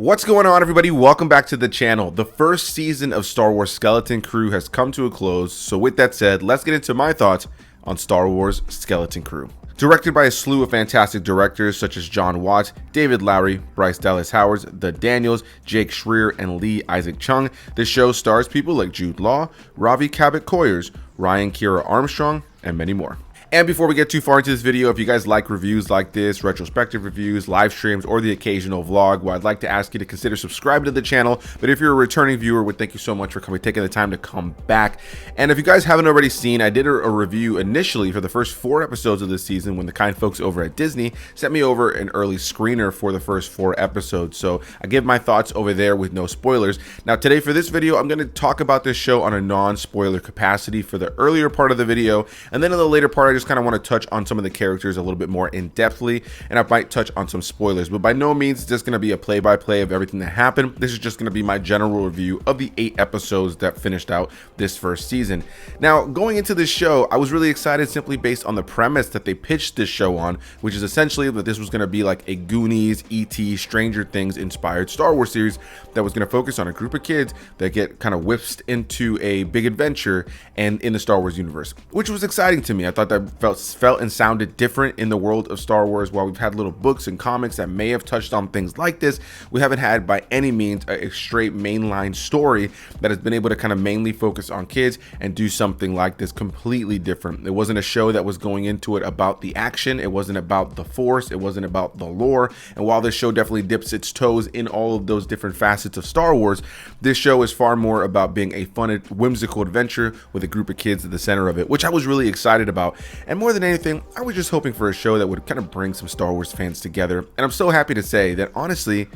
What's going on, everybody? Welcome back to the channel. The first season of Star Wars Skeleton Crew has come to a close, so with that said, let's get into my thoughts on Star Wars Skeleton Crew. Directed by a slew of fantastic directors such as John Watts, David Lowery, Bryce Dallas Howard, The Daniels, Jake Schreier, and Lee Isaac Chung, this show stars people like Jude Law, Ravi Cabot-Coyers, Ryan Kiera Armstrong, and many more. And before we get too far into this video, if you guys like reviews like this, retrospective reviews, live streams, or the occasional vlog, well, I'd like to ask you to consider subscribing to the channel. But if you're a returning viewer, well, thank you so much for taking the time to come back. And if you guys haven't already seen, I did a review initially for the first 4 episodes of this season when the kind folks over at Disney sent me over an early screener for the first 4 episodes. So I give my thoughts over there with no spoilers. Now today for this video, I'm going to talk about this show on a non-spoiler capacity for the earlier part of the video. And then in the later part, I just kind of want to touch on some of the characters a little bit more in depthly, and I might touch on some spoilers, but by no means is this going to be a play-by-play of everything that happened. This is just going to be my general review of the 8 episodes that finished out this first season. Now, going into this show, I was really excited simply based on the premise that they pitched this show on, which is essentially that this was going to be like a Goonies, E.T., Stranger Things inspired Star Wars series that was going to focus on a group of kids that get kind of whisked into a big adventure and in the Star Wars universe, which was exciting to me. I thought that felt and sounded different in the world of Star Wars. While we've had little books and comics that may have touched on things like this, we haven't had by any means a straight mainline story that has been able to kind of mainly focus on kids and do something like this completely different. It wasn't a show that was going into it about the action, it wasn't about the Force, it wasn't about the lore. And while this show definitely dips its toes in all of those different facets of Star Wars, this show is far more about being a fun, whimsical adventure with a group of kids at the center of it, which I was really excited about. And more than anything, I was just hoping for a show that would kind of bring some Star Wars fans together. And I'm so happy to say that honestly,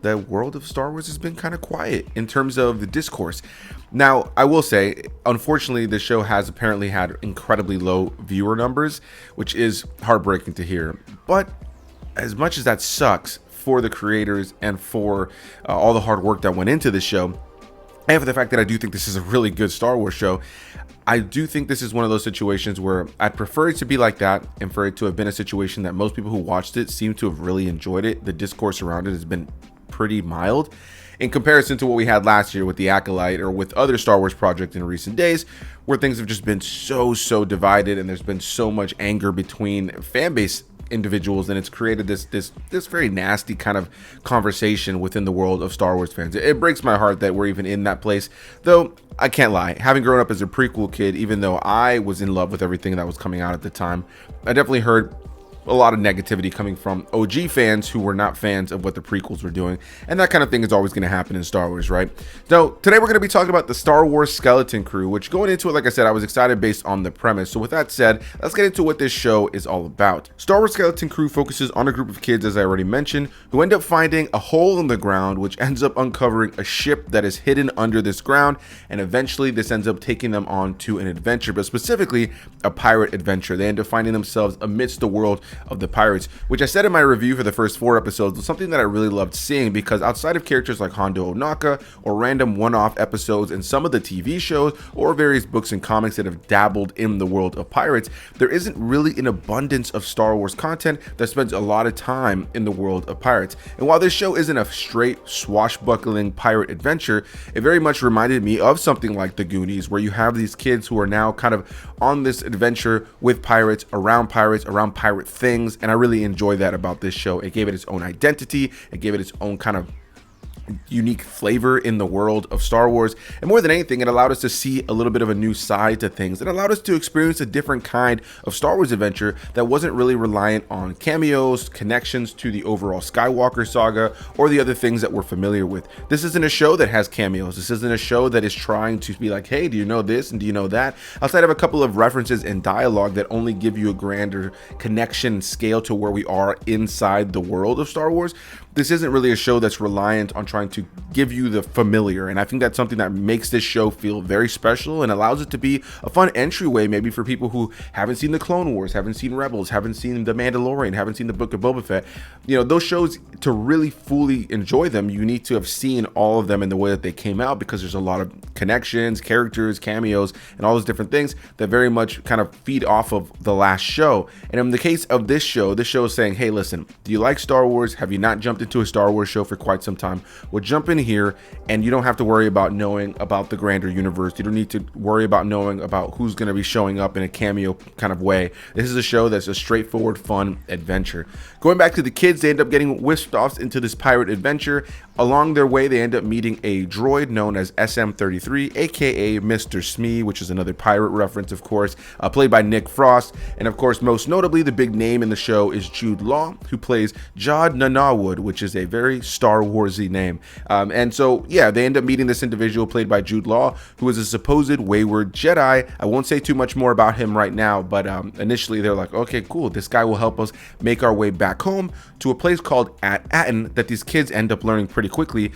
the world of Star Wars has been kind of quiet in terms of the discourse. Now, I will say, unfortunately, the show has apparently had incredibly low viewer numbers, which is heartbreaking to hear. But as much as that sucks for the creators and for all the hard work that went into the show, and for the fact that I do think this is a really good Star Wars show, I do think this is one of those situations where I'd prefer it to be like that and for it to have been a situation that most people who watched it seem to have really enjoyed it. The discourse around it has been pretty mild in comparison to what we had last year with The Acolyte or with other Star Wars projects in recent days, where things have just been so divided and there's been so much anger between fan base individuals, and it's created this very nasty kind of conversation within the world of Star Wars fans. It breaks my heart that we're even in that place, though I can't lie, having grown up as a prequel kid, even though I was in love with everything that was coming out at the time, I definitely heard a lot of negativity coming from OG fans who were not fans of what the prequels were doing, and that kind of thing is always going to happen in Star Wars, right? So today we're going to be talking about the Star Wars Skeleton Crew, which going into it, like I said, I was excited based on the premise. So with that said, let's get into what this show is all about. Star Wars Skeleton Crew focuses on a group of kids, as I already mentioned, who end up finding a hole in the ground, which ends up uncovering a ship that is hidden under this ground, and eventually this ends up taking them on to an adventure, but specifically a pirate adventure. They end up finding themselves amidst the world of the pirates, which I said in my review for the first 4 episodes was something that I really loved seeing, because outside of characters like Hondo Ohnaka or random one-off episodes in some of the TV shows or various books and comics that have dabbled in the world of pirates, there isn't really an abundance of Star Wars content that spends a lot of time in the world of pirates. And while this show isn't a straight swashbuckling pirate adventure, it very much reminded me of something like the Goonies, where you have these kids who are now kind of on this adventure with pirates, around pirate things, and I really enjoy that about this show. It gave it its own identity, it gave it its own kind of unique flavor in the world of Star Wars, and more than anything, it allowed us to see a little bit of a new side to things. It allowed us to experience a different kind of Star Wars adventure that wasn't really reliant on cameos, connections to the overall Skywalker saga, or the other things that we're familiar with. This isn't a show that has cameos. This isn't a show that is trying to be like, hey, do you know this and do you know that? Outside of a couple of references and dialogue that only give you a grander connection and scale to where we are inside the world of Star Wars, this isn't really a show that's reliant on trying to give you the familiar, and I think that's something that makes this show feel very special and allows it to be a fun entryway maybe for people who haven't seen the Clone Wars, haven't seen Rebels, haven't seen The Mandalorian, haven't seen the Book of Boba Fett. You know, those shows, to really fully enjoy them, you need to have seen all of them in the way that they came out, because there's a lot of connections, characters, cameos, and all those different things that very much kind of feed off of the last show. And in the case of this show is saying, hey, listen, do you like Star Wars? Have you not jumped into into a Star Wars show for quite some time will jump in here, and you don't have to worry about knowing about the grander universe. You don't need to worry about knowing about who's going to be showing up in a cameo kind of way. This is a show that's a straightforward, fun adventure. Going back to the kids, they end up getting whisked off into this pirate adventure. Along their way, they end up meeting a droid known as SM-33, aka Mr. Smee, which is another pirate reference, of course, played by Nick Frost. And of course, most notably, the big name in the show is Jude Law, who plays Jod Nanawood, which is a very Star Warsy name. And so, yeah, they end up meeting this individual played by Jude Law, who is a supposed wayward Jedi. I won't say too much more about him right now, but initially they're like, okay, cool, this guy will help us make our way back home to a place called At-Aten that these kids end up learning pretty quickly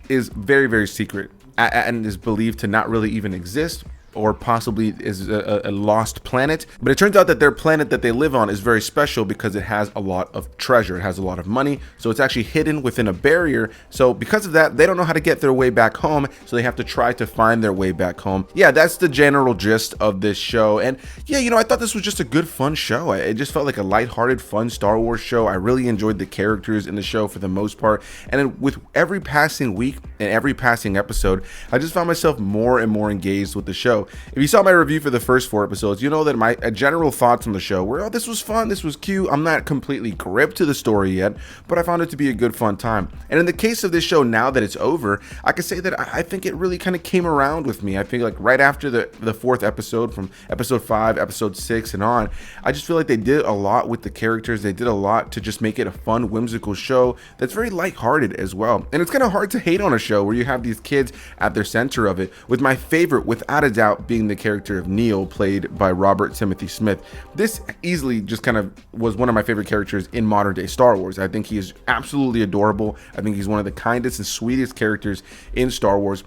is very, very secret. At-Aten is believed to not really even exist, or possibly is a lost planet. But it turns out that their planet that they live on is very special because it has a lot of treasure. It has a lot of money. So it's actually hidden within a barrier. So because of that, they don't know how to get their way back home. So they have to try to find their way back home. Yeah, that's the general gist of this show. And yeah, I thought this was just a good, fun show. It just felt like a lighthearted, fun Star Wars show. I really enjoyed the characters in the show for the most part. And then with every passing week and every passing episode, I just found myself more and more engaged with the show. If you saw my review for the first 4 episodes, you know that my general thoughts on the show were, oh, this was fun, this was cute. I'm not completely gripped to the story yet, but I found it to be a good, fun time. And in the case of this show, now that it's over, I can say that I think it really kind of came around with me. I think like right after the 4th episode, from episode 5, episode 6 and on, I just feel like they did a lot with the characters. They did a lot to just make it a fun, whimsical show that's very lighthearted as well. And it's kind of hard to hate on a show where you have these kids at their center of it, with my favorite, without a doubt, being the character of Neil, played by Robert Timothy Smith. This easily just kind of was one of my favorite characters in modern day Star Wars. I think he is absolutely adorable. I think he's one of the kindest and sweetest characters in Star Wars.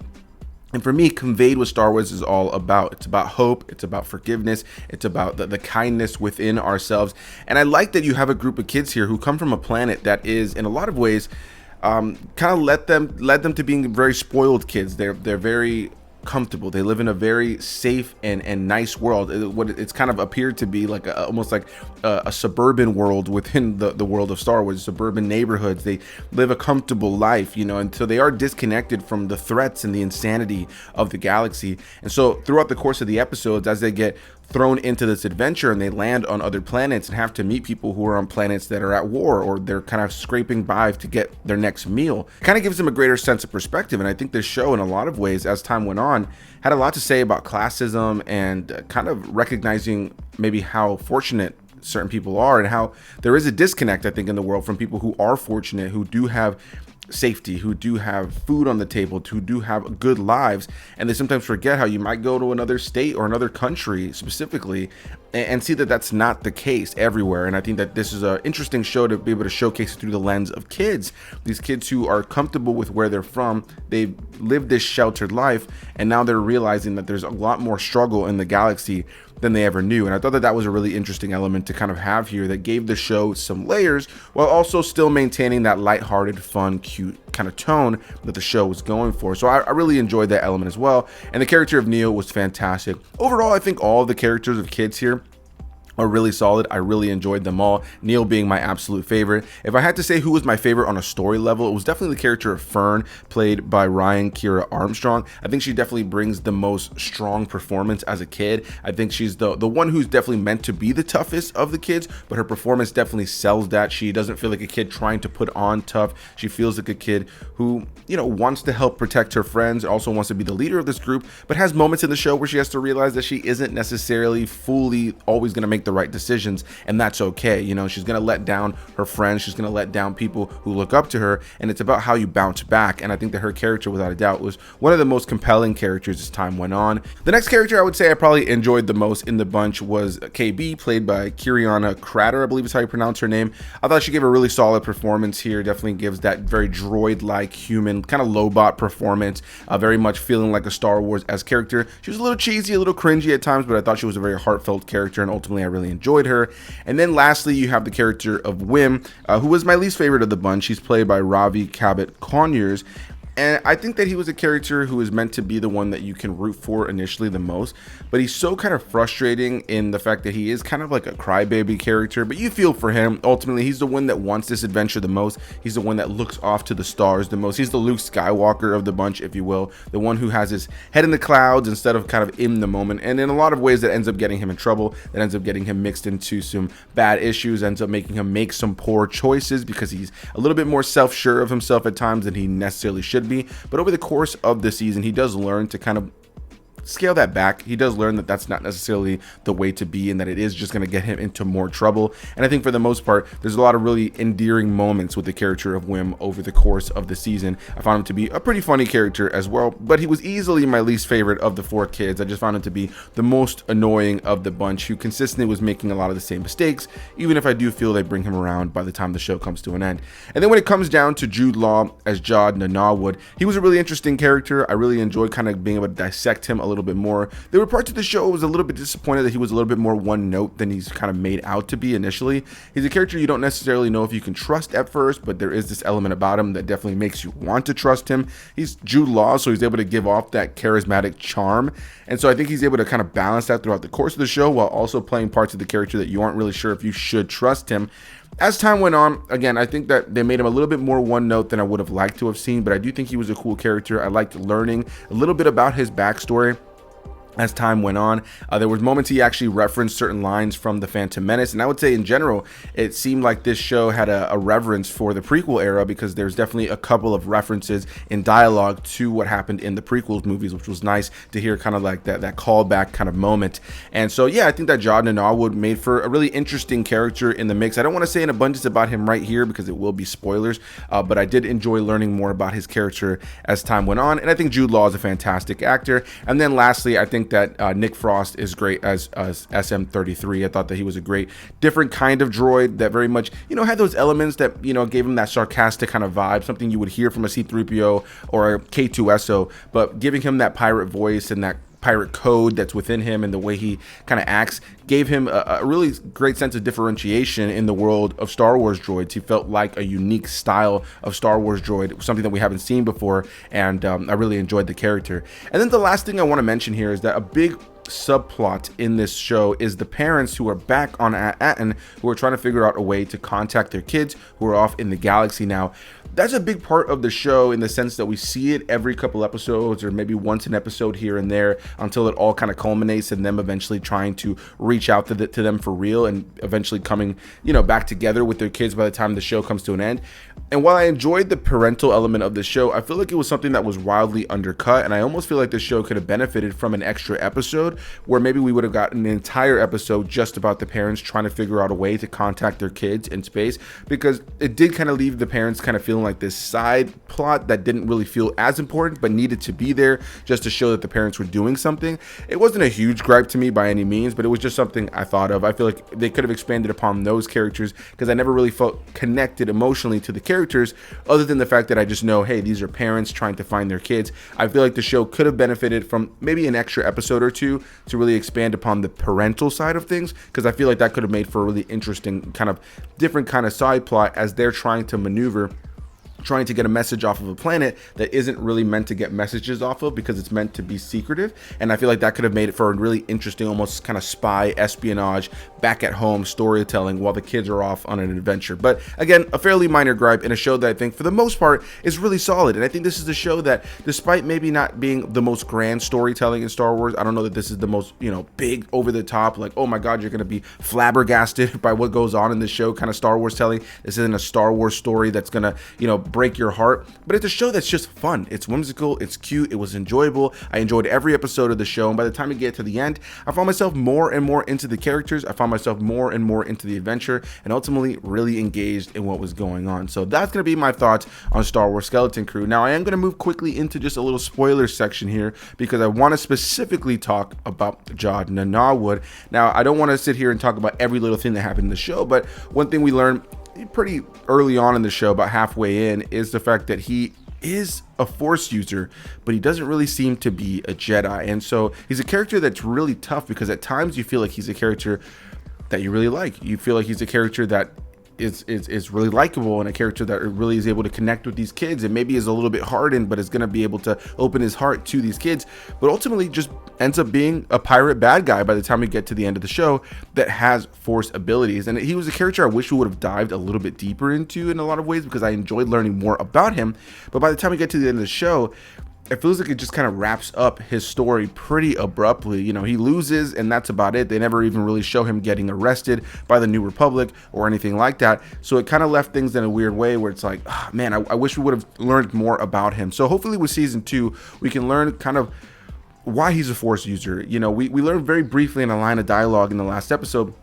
And for me, conveyed what Star Wars is all about. It's about hope, it's about forgiveness, it's about the kindness within ourselves. And I like that you have a group of kids here who come from a planet that is, in a lot of ways, kind of led them to being very spoiled kids. They're very comfortable. They live in a very safe and nice world. What it's kind of appeared to be like almost like a suburban world within the world of Star Wars. Suburban neighborhoods. They live a comfortable life, and so they are disconnected from the threats and the insanity of the galaxy. And so throughout the course of the episodes, as they get thrown into this adventure and they land on other planets and have to meet people who are on planets that are at war, or they're kind of scraping by to get their next meal, it kind of gives them a greater sense of perspective. And I think this show, in a lot of ways, as time went on, had a lot to say about classism and kind of recognizing maybe how fortunate certain people are, and how there is a disconnect, I think, in the world from people who are fortunate, who do have safety, who do have food on the table, who do have good lives, and they sometimes forget how you might go to another state or another country specifically and see that that's not the case everywhere. And I think that this is an interesting show to be able to showcase it through the lens of kids, these kids who are comfortable with where they're from. They've lived this sheltered life, and now they're realizing that there's a lot more struggle in the galaxy than they ever knew. And I thought that was a really interesting element to kind of have here that gave the show some layers while also still maintaining that lighthearted, fun, cute kind of tone that the show was going for. So I really enjoyed that element as well. And the character of Neil was fantastic. Overall, I think all of the characters of kids here are really solid. I really enjoyed them all, Neil being my absolute favorite. If I had to say who was my favorite on a story level, it was definitely the character of Fern, played by Ryan Kira Armstrong. I think she definitely brings the most strong performance as a kid. I think she's the one who's definitely meant to be the toughest of the kids, but her performance definitely sells that. She doesn't feel like a kid trying to put on tough. She feels like a kid who, wants to help protect her friends, also wants to be the leader of this group, but has moments in the show where she has to realize that she isn't necessarily fully always going to make the right decisions, and that's okay. She's gonna let down her friends, she's gonna let down people who look up to her, and it's about how you bounce back. And I think that her character, without a doubt, was one of the most compelling characters as time went on. The next character I would say I probably enjoyed the most in the bunch was KB, played by Kiriana Crater, I believe is how you pronounce her name. I thought she gave a really solid performance here. Definitely gives that very droid-like, human, kind of Lobot performance, very much feeling like a Star Wars-esque character. She was a little cheesy, a little cringy at times, but I thought she was a very heartfelt character, and ultimately I really enjoyed her. And then lastly, you have the character of Wim, who was my least favorite of the bunch. She's played by Ravi Cabot Conyers. And I think that he was a character who is meant to be the one that you can root for initially the most, but he's so kind of frustrating in the fact that he is kind of like a crybaby character, but you feel for him. Ultimately, he's the one that wants this adventure the most. He's the one that looks off to the stars the most. He's the Luke Skywalker of the bunch, if you will, the one who has his head in the clouds instead of kind of in the moment. And in a lot of ways that ends up getting him in trouble, that ends up getting him mixed into some bad issues, ends up making him make some poor choices because he's a little bit more self-sure of himself at times than he necessarily should be. But over the course of the season, he does learn to kind of scale that back. He does learn that that's not necessarily the way to be, and that it is just going to get him into more trouble. And I think for the most part, there's a lot of really endearing moments with the character of Wim over the course of the season. I found him to be a pretty funny character as well, but he was easily my least favorite of the 4 kids. I just found him to be the most annoying of the bunch, who consistently was making a lot of the same mistakes, even if I do feel they bring him around by the time the show comes to an end. And then when it comes down to Jude Law as Jod Nanawood, he was a really interesting character. I really enjoyed kind of being able to dissect him a little bit more. There were parts of the show I was a little bit disappointed that he was a little bit more one note than he's kind of made out to be initially. He's a character you don't necessarily know if you can trust at first, but there is this element about him that definitely makes you want to trust him. He's Jude Law, so he's able to give off that charismatic charm, and so I think he's able to kind of balance that throughout the course of the show while also playing parts of the character that you aren't really sure if you should trust him. As time went on, again, I think that they made him a little bit more one note than I would have liked to have seen, but I do think he was a cool character. I liked learning a little bit about his backstory as time went on. There was moments he actually referenced certain lines from The Phantom Menace, and I would say in general it seemed like this show had a reverence for the prequel era, because there's definitely a couple of references in dialogue to what happened in the prequels movies, which was nice to hear, kind of like that callback kind of moment. And so yeah, I think that Jod Nanawood made for a really interesting character in the mix. I don't want to say an abundance about him right here because it will be spoilers, but I did enjoy learning more about his character as time went on, and I think Jude Law is a fantastic actor. And then lastly, I think that Nick Frost is great as SM-33. I thought that he was a great different kind of droid that very much, had those elements that, gave him that sarcastic kind of vibe, something you would hear from a C-3PO or a K-2SO, but giving him that pirate voice and that pirate code that's within him and the way he kind of acts gave him a really great sense of differentiation in the world of Star Wars droids. He felt like a unique style of Star Wars droid, something that we haven't seen before, and I really enjoyed the character. And then the last thing I want to mention here is that a big subplot in this show is the parents who are back on Aten, who are trying to figure out a way to contact their kids who are off in the galaxy now. That's a big part of the show in the sense that we see it every couple episodes, or maybe once an episode here and there, until it all kind of culminates in them eventually trying to reach out to them for real, and eventually coming, back together with their kids by the time the show comes to an end. And while I enjoyed the parental element of the show, I feel like it was something that was wildly undercut, and I almost feel like the show could have benefited from an extra episode where maybe we would have gotten an entire episode just about the parents trying to figure out a way to contact their kids in space, because it did kind of leave the parents kind of feeling like this side plot that didn't really feel as important but needed to be there just to show that the parents were doing something. It wasn't a huge gripe to me by any means, but it was just something I thought of. I feel like they could have expanded upon those characters, because I never really felt connected emotionally to the characters, other than the fact that I just know, hey, these are parents trying to find their kids. I feel like the show could have benefited from maybe an extra episode or two to really expand upon the parental side of things, because I feel like that could have made for a really interesting kind of different kind of side plot as they're trying to maneuver, trying to get a message off of a planet that isn't really meant to get messages off of, because it's meant to be secretive. And I feel like that could have made it for a really interesting, almost kind of spy espionage, back at home storytelling while the kids are off on an adventure. But again, a fairly minor gripe in a show that I think for the most part is really solid. And I think this is a show that, despite maybe not being the most grand storytelling in Star Wars, I don't know that this is the most, big over the top, like, oh my god, you're going to be flabbergasted by what goes on in this show kind of Star Wars telling. This isn't a Star Wars story that's going to, break your heart, but it's a show that's just fun. It's whimsical, it's cute, it was enjoyable. I enjoyed every episode of the show, and by the time you get to the end, I found myself more and more into the characters. I found myself more and more into the adventure, and ultimately really engaged in what was going on. So that's going to be my thoughts on Star Wars Skeleton Crew. Now, I am going to move quickly into just a little spoiler section here, because I want to specifically talk about Jod Nanawood. Now, I don't want to sit here and talk about every little thing that happened in the show, but one thing we learned pretty early on in the show, about halfway in, is the fact that he is a Force user, but he doesn't really seem to be a Jedi. And so he's a character that's really tough, because at times you feel like he's a character that you really like. You feel like he's a character that is really likable, and a character that really is able to connect with these kids, and maybe is a little bit hardened, but is going to be able to open his heart to these kids, but ultimately just ends up being a pirate bad guy by the time we get to the end of the show that has Force abilities. And he was a character I wish we would have dived a little bit deeper into in a lot of ways, because I enjoyed learning more about him. But by the time we get to the end of the show, it feels like it just kind of wraps up his story pretty abruptly. You know, he loses and that's about it. They never even really show him getting arrested by the New Republic or anything like that. So it kind of left things in a weird way where it's like, oh, man, I wish we would have learned more about him. So hopefully with season 2, we can learn kind of why he's a Force user. You know, we learned very briefly in a line of dialogue in the last episode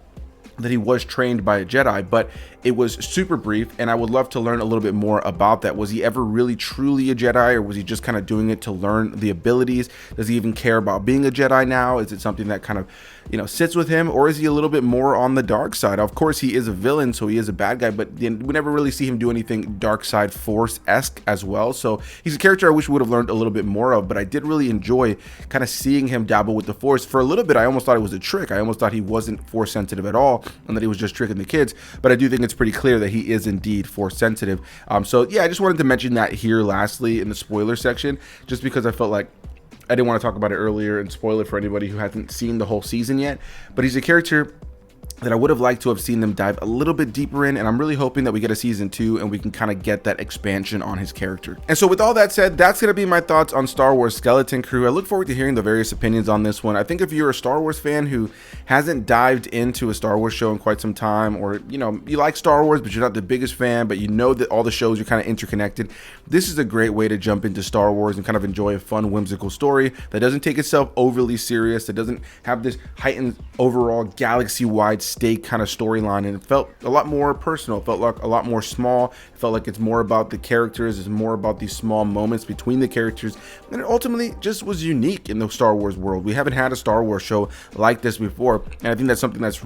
that he was trained by a Jedi, but it was super brief, and I would love to learn a little bit more about that. Was he ever really truly a Jedi, or was he just kind of doing it to learn the abilities? Does he even care about being a Jedi now? Is it something that kind of, you know, sits with him, or is he a little bit more on the dark side? Of course, he is a villain, so he is a bad guy, but we never really see him do anything dark side Force-esque as well. So he's a character I wish we would have learned a little bit more of, but I did really enjoy kind of seeing him dabble with the Force. For a little bit, I almost thought it was a trick. I almost thought he wasn't Force sensitive at all, and that he was just tricking the kids, but I do think it's pretty clear that he is indeed Force sensitive. So yeah, I just wanted to mention that here lastly in the spoiler section, just because I felt like I didn't want to talk about it earlier and spoil it for anybody who hasn't seen the whole season yet. But he's a character that I would have liked to have seen them dive a little bit deeper in, and I'm really hoping that we get a season 2 and we can kind of get that expansion on his character. And so with all that said, that's going to be my thoughts on Star Wars Skeleton Crew. I look forward to hearing the various opinions on this one. I think if you're a Star Wars fan who hasn't dived into a Star Wars show in quite some time, or, you know, you like Star Wars but you're not the biggest fan, but you know that all the shows are kind of interconnected, this is a great way to jump into Star Wars and kind of enjoy a fun, whimsical story that doesn't take itself overly serious, that doesn't have this heightened overall galaxy-wide stake kind of storyline, and it felt a lot more personal. It felt like a lot more small. It felt like it's more about the characters, it's more about these small moments between the characters, and it ultimately just was unique in the Star Wars world. We haven't had a Star Wars show like this before, and I think that's something that's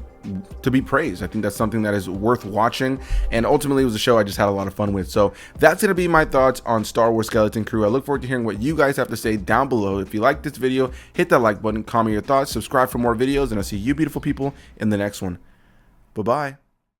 to be praised. I think that's something that is worth watching, and ultimately it was a show I just had a lot of fun with. So that's going to be my thoughts on Star Wars Skeleton Crew. I look forward to hearing what you guys have to say down below. If you like this video, hit that like button, comment your thoughts, subscribe for more videos, and I'll see you beautiful people in the next one. Bye-bye.